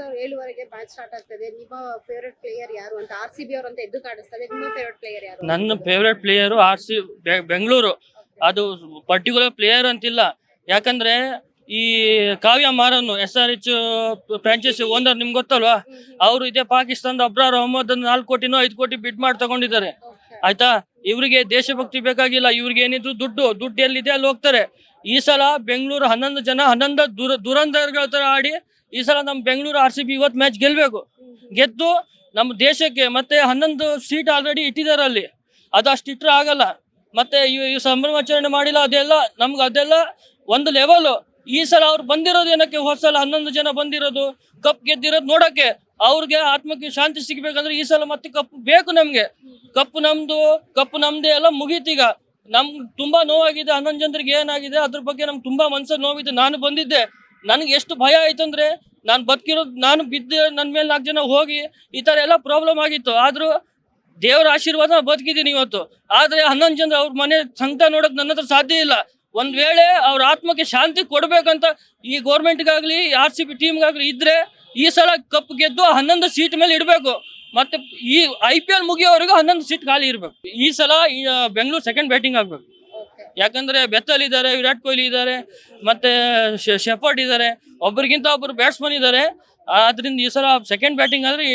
7:07 match start ಆಗ್ತದೆ. ನಿಮ್ಮ favourite player ಯಾರು ಅಂತ RCB ಅವರು ಅಂತ ಎದ್ದು ಕಾಣಿಸ್ತದೆ. ನಿಮ್ಮ ಫೇವರೇಟ್ ಪ್ಲೇಯರ್ ಯಾರು? ನನ್ನ ಫೇವ್ರೆಟ್ ಪ್ಲೇಯರು ಬೆಂಗಳೂರು. ಅದು ಪರ್ಟಿಕ್ಯುಲರ್ ಪ್ಲೇಯರ್ ಅಂತಿಲ್ಲ, ಯಾಕಂದ್ರೆ ಈ ಕಾವ್ಯ ಮಾರನ್ನು SRH ಫ್ರಾಂಚೈಸಿ ಓನರ್ ನಿಮ್ಗೆ ಗೊತ್ತಲ್ವಾ, ಅವರು ಇದೇ ಪಾಕಿಸ್ತಾನದ ಅಬ್ರಾರ್ ಅಹಮದ್ 4 ಕೋಟಿನೋ 5 ಕೋಟಿ ಬಿಡ್ ಮಾಡಿ ತಗೊಂಡಿದ್ದಾರೆ. ಆಯ್ತಾ, ಇವರಿಗೆ ದೇಶಭಕ್ತಿ ಬೇಕಾಗಿಲ್ಲ, ಇವ್ರಿಗೆ ಏನಿದ್ರು ದುಡ್ಡು ಎಲ್ಲಿದೆ ಅಲ್ಲಿ ಹೋಗ್ತಾರೆ. ಈ ಸಲ ಬೆಂಗಳೂರು 11 ದುರಂಧರ್ಗಳ ತರ ಆಡಿ ಈ ಸಲ ನಮ್ಮ ಬೆಂಗಳೂರು RCB ಇವತ್ತು ಮ್ಯಾಚ್ ಗೆದ್ದು ನಮ್ಮ ದೇಶಕ್ಕೆ ಮತ್ತೆ 11 ಸೀಟ್ ಆಲ್ರೆಡಿ ಇಟ್ಟಿದ್ದಾರೆ ಅಲ್ಲಿ. ಅದು ಅಷ್ಟು ಇಟ್ಟರೆ ಆಗಲ್ಲ. ಮತ್ತೆ ಈ ಸಂಭ್ರಮಾಚರಣೆ ಮಾಡಿಲ್ಲ, ಅದೆಲ್ಲ ಒಂದು ಲೆವೆಲ್. ಈ ಸಲ ಅವ್ರು ಬಂದಿರೋದು ಏನಕ್ಕೆ? ಹೋದ ಸಲ 11 ಜನ ಬಂದಿರೋದು ಕಪ್ ಗೆದ್ದಿರೋದು ನೋಡಕ್ಕೆ. ಅವ್ರಿಗೆ ಆತ್ಮಕ್ಕೆ ಶಾಂತಿ ಸಿಗ್ಬೇಕಂದ್ರೆ ಈ ಸಲ ಮತ್ತೆ ಕಪ್ ಬೇಕು ನಮ್ಗೆ. ಕಪ್ಪು ನಮ್ದೇ ಎಲ್ಲ ಮುಗೀತೀಗ. ನಮ್ಗೆ ತುಂಬಾ ನೋವಾಗಿದೆ, 11 ಜನರಿಗೆ ಏನಾಗಿದೆ ಅದ್ರ ಬಗ್ಗೆ ನಮ್ಗೆ ತುಂಬಾ ಮನ್ಸಲ್ಲಿ ನೋವಿದೆ. ನಾನು ಬಂದಿದ್ದೆ, ನನಗೆ ಎಷ್ಟು ಭಯ ಆಯ್ತು ಅಂದ್ರೆ, ನಾನು ಬದುಕಿರೋದು, ನಾನು ಬಿದ್ದು ನನ್ನ ಮೇಲೆ 4 ಜನ ಹೋಗಿ ಈ ತರ ಎಲ್ಲ ಪ್ರಾಬ್ಲಮ್ ಆಗಿತ್ತು. ಆದ್ರೂ ದೇವರ ಆಶೀರ್ವಾದ ಬದುಕಿದ್ದೀನಿ ಇವತ್ತು. ಆದ್ರೆ 11 ಜನ ಅವ್ರ ಮನೆ ಸಂಕಟ ನೋಡಕ್ ನನ್ನ ಹತ್ರ ಸಾಧ್ಯ ಇಲ್ಲ. ಒಂದ್ ವೇಳೆ ಅವ್ರ ಆತ್ಮಕ್ಕೆ ಶಾಂತಿ ಕೊಡ್ಬೇಕಂತ ಈ ಗೌರ್ಮೆಂಟ್ಗಾಗ್ಲಿ RCB ಟೀಮ್ಗಾಗ್ಲಿ ಇದ್ರೆ ಈ ಸಲ ಕಪ್ ಗೆದ್ದು 11 ಸೀಟ್ ಮೇಲೆ ಇಡಬೇಕು. ಮತ್ತೆ ಈ IPL ಮುಗಿಯೋವರೆಗೂ 11 ಸೀಟ್ ಖಾಲಿ ಇರ್ಬೇಕು. ಈ ಸಲ ಬೆಂಗಳೂರು ಸೆಕೆಂಡ್ ಬ್ಯಾಟಿಂಗ್ ಆಗ್ಬೇಕು. ಯಾಕಂದ್ರೆ ಬೆತ್ತಲ್ ಇದ್ದಾರೆ, ವಿರಾಟ್ ಕೊಹ್ಲಿ ಇದ್ದಾರೆ, ಮತ್ತೆ ಶೆಫರ್ಡ್ ಇದ್ದಾರೆ, ಒಬ್ಬರಿಗಿಂತ ಒಬ್ಬರು ಬ್ಯಾಟ್ಸ್ಮನ್ ಇದ್ದಾರೆ. ಆದ್ರಿಂದ ಈ ಸಲ ಸೆಕೆಂಡ್ ಬ್ಯಾಟಿಂಗ್ ಆದ್ರೆ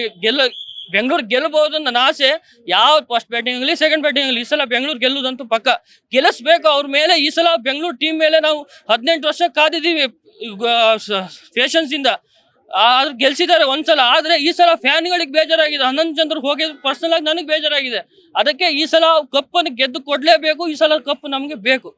ಬೆಂಗಳೂರು ಗೆಲ್ಲಬಹುದು ನನ್ನ ಆಸೆ. ಯಾವ ಫಸ್ಟ್ ಬ್ಯಾಟಿಂಗ್ ಆಗಲಿ ಸೆಕೆಂಡ್ ಬ್ಯಾಟಿಂಗ್ ಆಗಲಿ ಈ ಸಲ ಬೆಂಗಳೂರು ಗೆಲ್ಲುದಂತೂ ಪಕ್ಕ. ಗೆಲ್ಲಿಸ್ಬೇಕು ಅವ್ರ ಮೇಲೆ. ಈ ಸಲ ಬೆಂಗಳೂರು ಟೀಮ್ ಮೇಲೆ ನಾವು 18 ವರ್ಷ ಕಾದಿದ್ದೀವಿ ಪೇಷನ್ಸ್ ಇಂದ. ಆದ್ರೆ ಗೆಲ್ಸಿದ್ದಾರೆ ಒಂದ್ಸಲ. ಆದ್ರೆ ಈ ಸಲ ಫ್ಯಾನ್ಗಳಿಗೆ ಬೇಜಾರಾಗಿದೆ, 11 ಜನರು ಹೋಗಿ ಪರ್ಸನಲ್ ಆಗಿ ನನಗೆ ಬೇಜಾರಾಗಿದೆ. ಅದಕ್ಕೆ ಈ ಸಲ ಕಪ್ಪನ್ನು ಗೆದ್ದು ಕೊಡ್ಲೇಬೇಕು. ಈ ಸಲ ಕಪ್ ನಮ್ಗೆ ಬೇಕು.